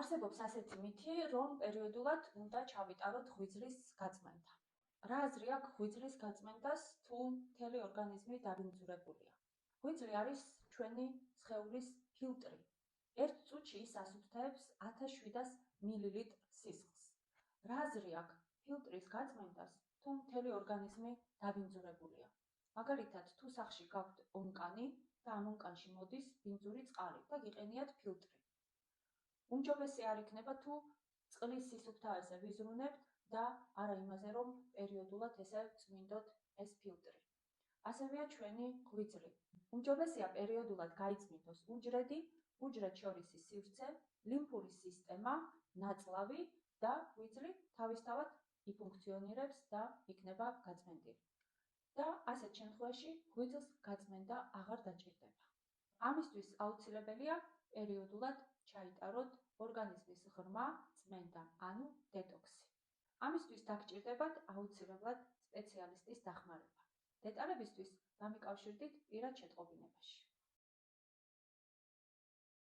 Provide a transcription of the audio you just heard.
არსებობს ასეთი მითი, რომ პერიოდულად უნდა ჩავიტაროთ ღვიძლის გაწმენდა. რა აზრი აქვს ღვიძლის გაწმენდას, თუ მთელი ორგანიზმი დაბინძურებულია? ღვიძლი არის ჩვენი სხეულის ფილტრი. ერთ წუთში ის ასუფთებს 1700 მილილიტრ სისხლს. რა აზრი აქვს ფილტრის გაწმენდას, თუ მთელი ორგანიზმი დაბინძურებულია? მაგალითად, თუ სახლში გაქვთ ონკანი და ამ ონკანში მოდის ბინძური წყალი და გიყენიათ ფილტრი. უმჯობესი არ იქნება თუ წყლის სისუფთავეზე ვიზრუნებთ და არა იმაზე, რომ პერიოდულად ესე წმინდოთ ეს ფილტრი. ასევეა ჩვენი ღვიძლი. უმჯობესია პერიოდულად გაიწმინდოს უჯრედი, უჯრედს შორისი სივრცე, ლიმფური სისტემა, ნაწლავი და ღვიძლი თავისთავად იფუნქციონირებს და იქნება გაწმენდილი. და ასეთ შემთხვევაში ღვიძლს გაწმენდა აღარ დაჭირდება. ამისთვის აუცილებელია პერიოდულად ჩაიტაროთ ორგანიზმის ღრმა წმენდა, ანუ დეტოქსი. ამისთვის დაგჭირდებათ აუცილებლად სპეციალისტის დახმარება. დეტალებისთვის დამიკავშირდით პირად შეტყობინებაში.